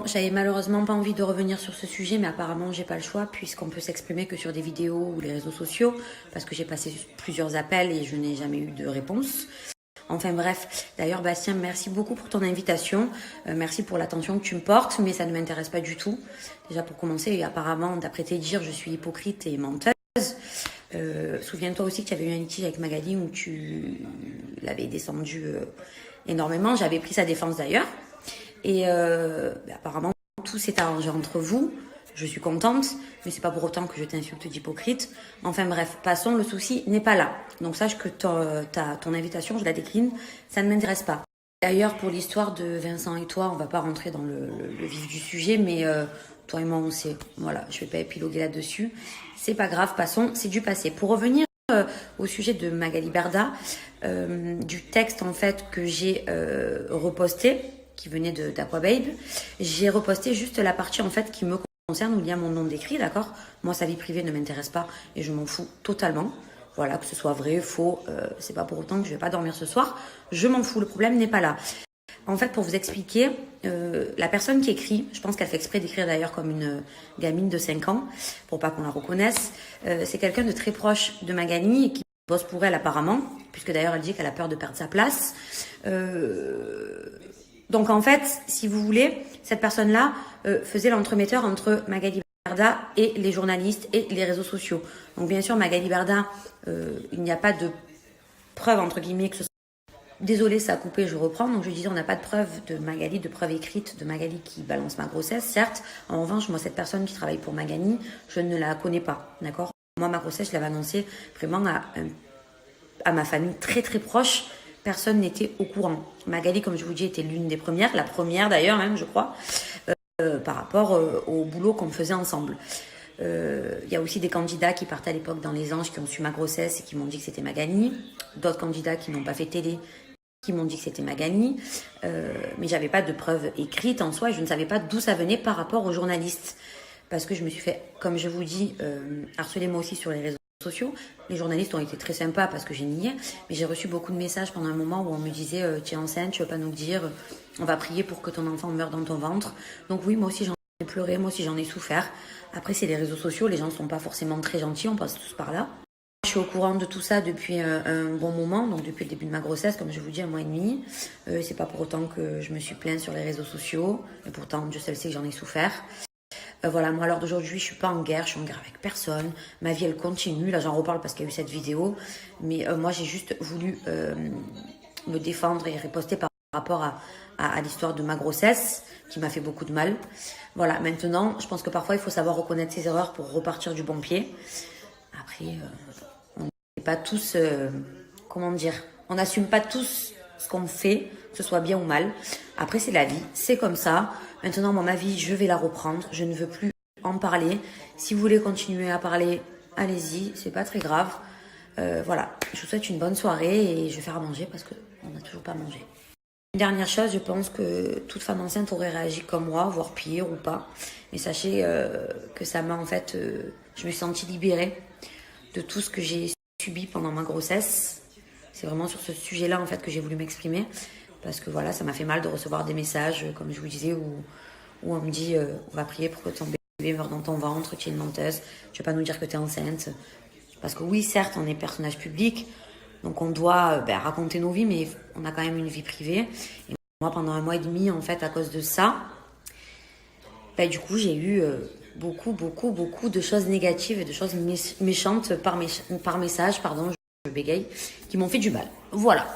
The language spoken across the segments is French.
J'avais malheureusement pas envie de revenir sur ce sujet, mais apparemment j'ai pas le choix puisqu'on peut s'exprimer que sur des vidéos ou les réseaux sociaux, parce que j'ai passé plusieurs appels et je n'ai jamais eu de réponse. Enfin bref, d'ailleurs Bastien, merci beaucoup pour ton invitation, merci pour l'attention que tu me portes, mais ça ne m'intéresse pas du tout. Déjà pour commencer, apparemment d'après tes dires, je suis hypocrite et menteuse. Souviens-toi aussi que tu avais eu un litige avec Magali où tu l'avais descendu énormément, j'avais pris sa défense d'ailleurs. Et apparemment, tout s'est arrangé entre vous. Je suis contente, mais c'est pas pour autant que je t'insulte d'hypocrite. Enfin bref, passons, le souci n'est pas là. Donc sache que ton invitation, je la décline, ça ne m'intéresse pas. D'ailleurs, pour l'histoire de Vincent et toi, on va pas rentrer dans le vif du sujet, mais toi et moi, on sait. Voilà, je vais pas épiloguer là-dessus. C'est pas grave, passons, c'est du passé. Pour revenir au sujet de Magali Berda, du texte en fait que j'ai reposté, qui venait d'Aquababe, j'ai reposté juste la partie en fait qui me concerne où il y a mon nom d'écrit, d'accord? Moi, sa vie privée ne m'intéresse pas et je m'en fous totalement. Voilà, que ce soit vrai, faux, c'est pas pour autant que je vais pas dormir ce soir. Je m'en fous, le problème n'est pas là. En fait, pour vous expliquer, la personne qui écrit, je pense qu'elle fait exprès d'écrire d'ailleurs comme une gamine de 5 ans, pour pas qu'on la reconnaisse, c'est quelqu'un de très proche de Magali et qui bosse pour elle apparemment, puisque d'ailleurs elle dit qu'elle a peur de perdre sa place. Donc en fait, si vous voulez, cette personne-là faisait l'entremetteur entre Magali Berda et les journalistes et les réseaux sociaux. Donc bien sûr, Magali Berda, il n'y a pas de preuve entre guillemets que ce soit... Désolée, ça a coupé, je reprends. Donc je disais, on n'a pas de preuve de Magali, de preuve écrite de Magali qui balance ma grossesse, certes. En revanche, moi, cette personne qui travaille pour Magali, je ne la connais pas, d'accord? Moi, ma grossesse, je l'avais annoncée vraiment à ma famille très très proche. Personne n'était au courant. Magali, comme je vous dis, était l'une des premières, la première d'ailleurs même, je crois, par rapport au boulot qu'on faisait ensemble. Il y a aussi des candidats qui partaient à l'époque dans les Anges qui ont su ma grossesse et qui m'ont dit que c'était Magali. D'autres candidats qui n'ont pas fait télé, qui m'ont dit que c'était Magali. Mais j'avais pas de preuves écrites en soi et je ne savais pas d'où ça venait par rapport aux journalistes. Parce que je me suis fait, comme je vous dis, harceler moi aussi sur les réseaux sociaux. Les journalistes ont été très sympas parce que j'ai nié, mais j'ai reçu beaucoup de messages pendant un moment où on me disait tu es enceinte, tu veux pas nous le dire, on va prier pour que ton enfant meure dans ton ventre. Donc oui, moi aussi j'en ai pleuré, moi aussi j'en ai souffert. Après c'est les réseaux sociaux, les gens ne sont pas forcément très gentils, on passe tous par là. Je suis au courant de tout ça depuis un bon moment, donc depuis le début de ma grossesse, comme je vous dis, 1 mois et demi. C'est pas pour autant que je me suis plainte sur les réseaux sociaux, et pourtant Dieu seul sait que j'en ai souffert. Voilà, moi, à l'heure d'aujourd'hui, je suis pas en guerre, je suis en guerre avec personne. Ma vie, elle continue. Là, j'en reparle parce qu'il y a eu cette vidéo. Mais moi, j'ai juste voulu me défendre et riposter par rapport à l'histoire de ma grossesse, qui m'a fait beaucoup de mal. Voilà, maintenant, je pense que parfois, il faut savoir reconnaître ses erreurs pour repartir du bon pied. Après, on n'est pas tous... comment dire? On n'assume pas tous ce qu'on fait, que ce soit bien ou mal. Après, c'est la vie, c'est comme ça. Maintenant, moi, ma vie, je vais la reprendre. Je ne veux plus en parler. Si vous voulez continuer à parler, allez-y, c'est pas très grave. Voilà, je vous souhaite une bonne soirée et je vais faire à manger parce qu'on n'a toujours pas mangé. Une dernière chose, je pense que toute femme enceinte aurait réagi comme moi, voire pire ou pas. Mais sachez que ça m'a en fait... je me suis sentie libérée de tout ce que j'ai subi pendant ma grossesse. C'est vraiment sur ce sujet-là en fait que j'ai voulu m'exprimer. Parce que voilà, ça m'a fait mal de recevoir des messages, comme je vous disais, où on me dit on va prier pour que ton bébé meure dans ton ventre, tu es une menteuse, tu vas pas nous dire que tu es enceinte. Parce que oui, certes, on est personnage public, donc on doit raconter nos vies, mais on a quand même une vie privée. Et moi, pendant 1 mois et demi, en fait, à cause de ça, du coup, j'ai eu beaucoup de choses négatives et de choses méchantes par message, pardon, je bégaye, qui m'ont fait du mal. Voilà.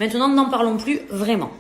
Maintenant, n'en parlons plus vraiment.